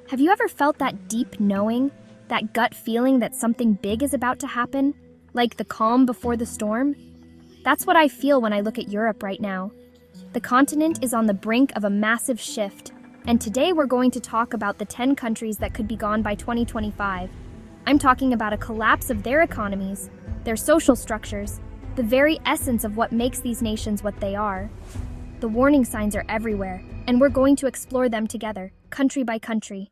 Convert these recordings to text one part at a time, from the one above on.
Have you ever felt that deep knowing, that gut feeling that something big is about to happen? Like the calm before the storm? That's what I feel when I look at Europe right now. The continent is on the brink of a massive shift, and today we're going to talk about the 10 countries that could be gone by 2025. I'm talking about a collapse of their economies, their social structures, the very essence of what makes these nations what they are. The warning signs are everywhere, and we're going to explore them together, country by country.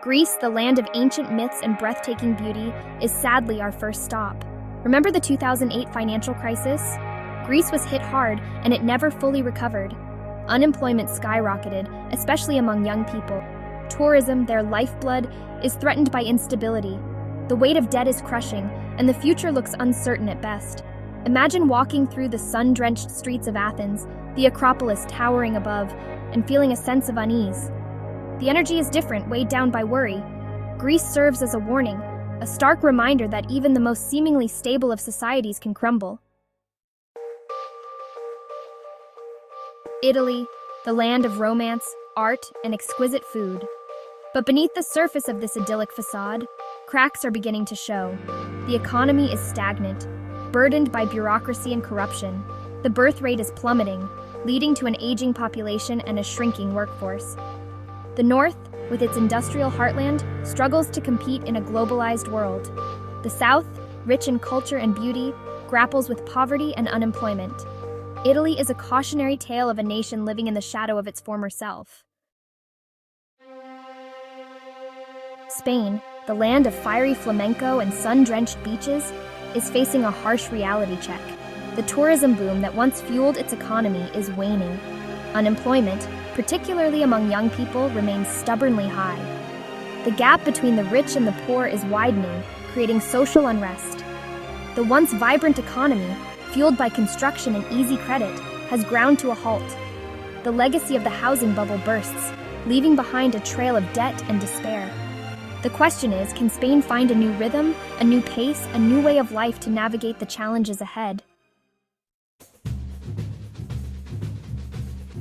Greece, the land of ancient myths and breathtaking beauty, is sadly our first stop. Remember the 2008 financial crisis? Greece was hit hard, and it never fully recovered. Unemployment skyrocketed, especially among young people. Tourism, their lifeblood, is threatened by instability. The weight of debt is crushing, and the future looks uncertain at best. Imagine walking through the sun-drenched streets of Athens, the Acropolis towering above, and feeling a sense of unease. The energy is different, weighed down by worry. Greece serves as a warning, a stark reminder that even the most seemingly stable of societies can crumble. Italy, the land of romance, art, and exquisite food. But beneath the surface of this idyllic facade, cracks are beginning to show. The economy is stagnant, burdened by bureaucracy and corruption. The birth rate is plummeting, leading to an aging population and a shrinking workforce. The North, with its industrial heartland, struggles to compete in a globalized world. The South, rich in culture and beauty, grapples with poverty and unemployment. Italy is a cautionary tale of a nation living in the shadow of its former self. Spain, the land of fiery flamenco and sun-drenched beaches, is facing a harsh reality check. The tourism boom that once fueled its economy is waning. Unemployment, particularly among young people, remains stubbornly high. The gap between the rich and the poor is widening, creating social unrest. The once vibrant economy, fueled by construction and easy credit, has ground to a halt. The legacy of the housing bubble bursts, leaving behind a trail of debt and despair. The question is, can Spain find a new rhythm, a new pace, a new way of life to navigate the challenges ahead?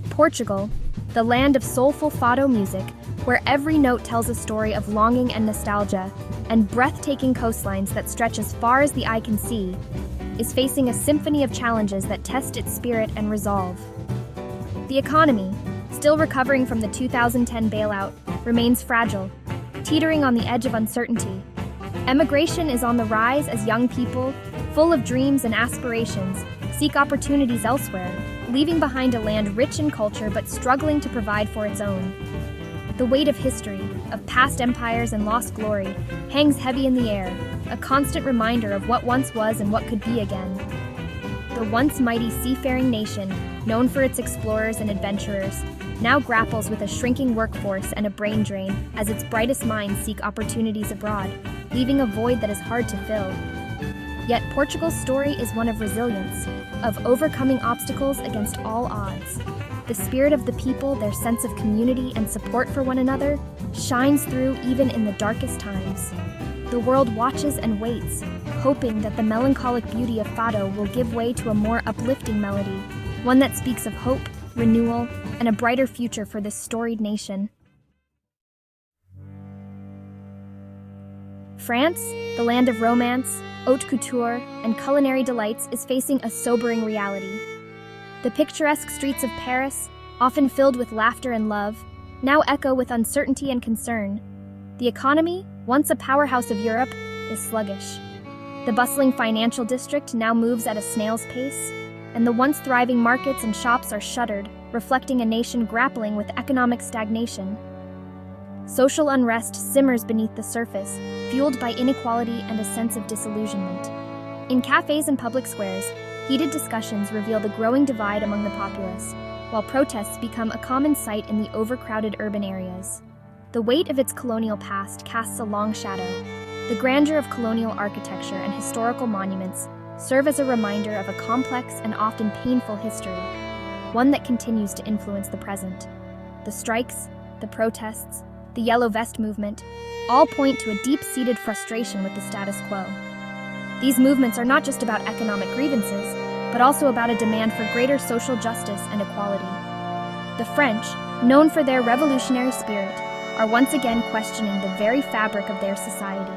Portugal, the land of soulful fado music, where every note tells a story of longing and nostalgia, and breathtaking coastlines that stretch as far as the eye can see, is facing a symphony of challenges that test its spirit and resolve. The economy, still recovering from the 2010 bailout, remains fragile, teetering on the edge of uncertainty. Emigration is on the rise as young people, full of dreams and aspirations, seek opportunities elsewhere, leaving behind a land rich in culture but struggling to provide for its own. The weight of history, of past empires and lost glory, hangs heavy in the air, a constant reminder of what once was and what could be again. The once mighty seafaring nation, known for its explorers and adventurers, now grapples with a shrinking workforce and a brain drain as its brightest minds seek opportunities abroad, leaving a void that is hard to fill. Yet Portugal's story is one of resilience, of overcoming obstacles against all odds. The spirit of the people, their sense of community and support for one another, shines through even in the darkest times. The world watches and waits, hoping that the melancholic beauty of fado will give way to a more uplifting melody, one that speaks of hope, renewal, and a brighter future for this storied nation. France, the land of romance, haute couture, and culinary delights, is facing a sobering reality. The picturesque streets of Paris, often filled with laughter and love, now echo with uncertainty and concern. The economy, once a powerhouse of Europe, is sluggish. The bustling financial district now moves at a snail's pace, and the once thriving markets and shops are shuttered, reflecting a nation grappling with economic stagnation. Social unrest simmers beneath the surface, fueled by inequality and a sense of disillusionment. In cafes and public squares, heated discussions reveal the growing divide among the populace, while protests become a common sight in the overcrowded urban areas. The weight of its colonial past casts a long shadow. The grandeur of colonial architecture and historical monuments serve as a reminder of a complex and often painful history, one that continues to influence the present. The strikes, the protests, the Yellow Vest movement, all point to a deep-seated frustration with the status quo. These movements are not just about economic grievances, but also about a demand for greater social justice and equality. The French, known for their revolutionary spirit, are once again questioning the very fabric of their society.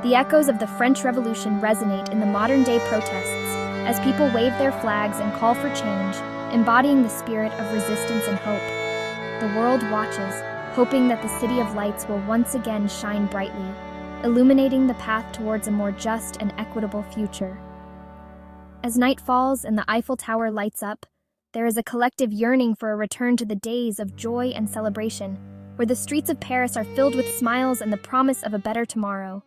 The echoes of the French Revolution resonate in the modern-day protests as people wave their flags and call for change, embodying the spirit of resistance and hope. The world watches, hoping that the City of Lights will once again shine brightly, illuminating the path towards a more just and equitable future. As night falls and the Eiffel Tower lights up, there is a collective yearning for a return to the days of joy and celebration, where the streets of Paris are filled with smiles and the promise of a better tomorrow.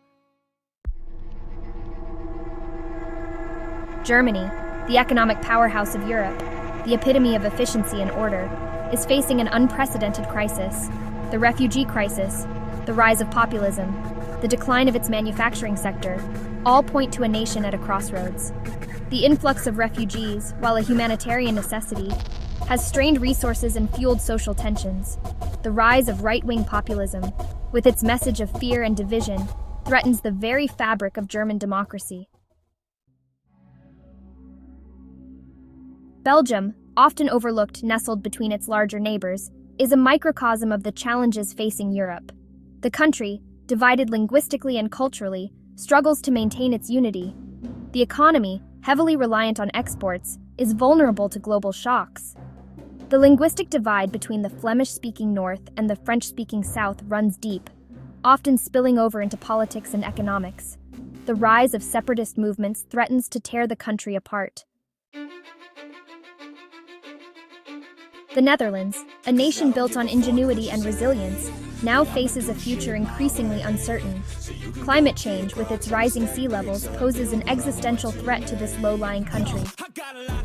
Germany, the economic powerhouse of Europe, the epitome of efficiency and order, is facing an unprecedented crisis. The refugee crisis, the rise of populism, the decline of its manufacturing sector, all point to a nation at a crossroads. The influx of refugees, while a humanitarian necessity, has strained resources and fueled social tensions. The rise of right-wing populism, with its message of fear and division, threatens the very fabric of German democracy. Belgium, often overlooked nestled between its larger neighbors, is a microcosm of the challenges facing Europe. The country, divided linguistically and culturally, struggles to maintain its unity. The economy, heavily reliant on exports, is vulnerable to global shocks. The linguistic divide between the Flemish-speaking North and the French-speaking South runs deep, often spilling over into politics and economics. The rise of separatist movements threatens to tear the country apart. The Netherlands, a nation built on ingenuity and resilience, now faces a future increasingly uncertain. Climate change, with its rising sea levels, poses an existential threat to this low-lying country.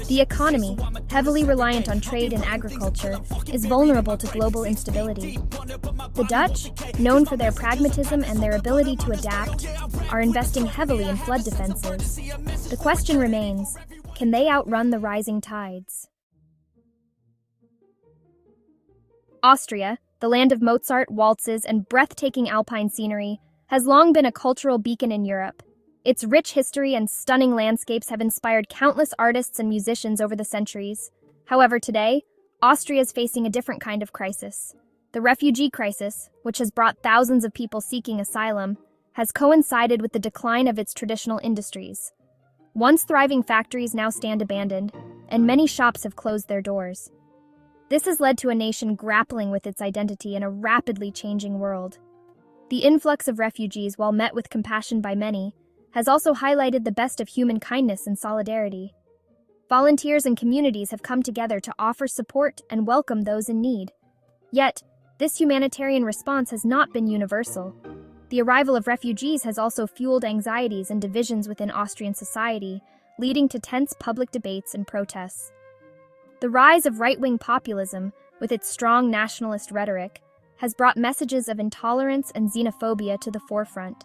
The economy, heavily reliant on trade and agriculture, is vulnerable to global instability. The Dutch, known for their pragmatism and their ability to adapt, are investing heavily in flood defenses. The question remains, can they outrun the rising tides? Austria, the land of Mozart, waltzes, and breathtaking alpine scenery, has long been a cultural beacon in Europe. Its rich history and stunning landscapes have inspired countless artists and musicians over the centuries. However, today, Austria is facing a different kind of crisis. The refugee crisis, which has brought thousands of people seeking asylum, has coincided with the decline of its traditional industries. Once thriving factories now stand abandoned, and many shops have closed their doors. This has led to a nation grappling with its identity in a rapidly changing world. The influx of refugees, while met with compassion by many, has also highlighted the best of human kindness and solidarity. Volunteers and communities have come together to offer support and welcome those in need. Yet, this humanitarian response has not been universal. The arrival of refugees has also fueled anxieties and divisions within Austrian society, leading to tense public debates and protests. The rise of right-wing populism, with its strong nationalist rhetoric, has brought messages of intolerance and xenophobia to the forefront.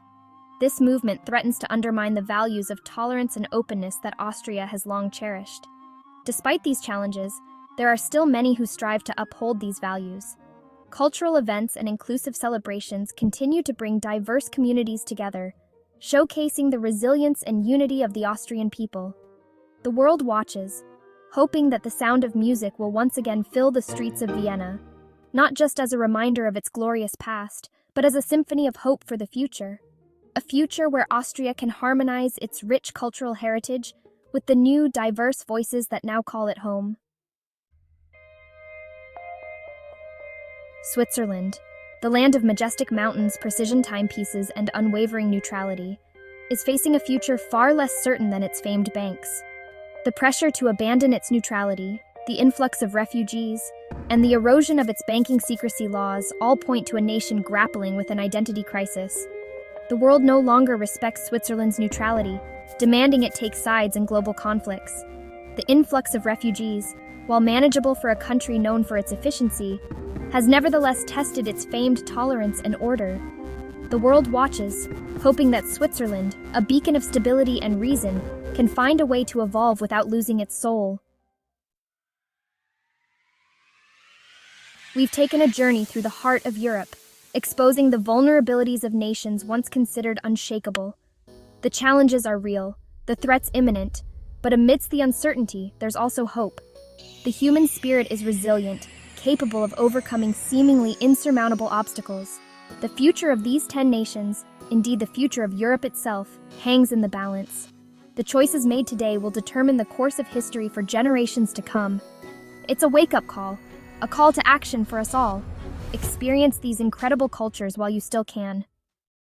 This movement threatens to undermine the values of tolerance and openness that Austria has long cherished. Despite these challenges, there are still many who strive to uphold these values. Cultural events and inclusive celebrations continue to bring diverse communities together, showcasing the resilience and unity of the Austrian people. The world watches, hoping that the sound of music will once again fill the streets of Vienna, not just as a reminder of its glorious past, but as a symphony of hope for the future. A future where Austria can harmonize its rich cultural heritage with the new, diverse voices that now call it home. Switzerland, the land of majestic mountains, precision timepieces, and unwavering neutrality, is facing a future far less certain than its famed banks. The pressure to abandon its neutrality, the influx of refugees, and the erosion of its banking secrecy laws all point to a nation grappling with an identity crisis. The world no longer respects Switzerland's neutrality, demanding it take sides in global conflicts. The influx of refugees, while manageable for a country known for its efficiency, has nevertheless tested its famed tolerance and order. The world watches, hoping that Switzerland, a beacon of stability and reason, can find a way to evolve without losing its soul. We've taken a journey through the heart of Europe, exposing the vulnerabilities of nations once considered unshakable. The challenges are real, the threats imminent, but amidst the uncertainty, there's also hope. The human spirit is resilient, capable of overcoming seemingly insurmountable obstacles. The future of these 10 nations, indeed the future of Europe itself, hangs in the balance. The choices made today will determine the course of history for generations to come. It's a wake-up call, a call to action for us all. Experience these incredible cultures while you still can.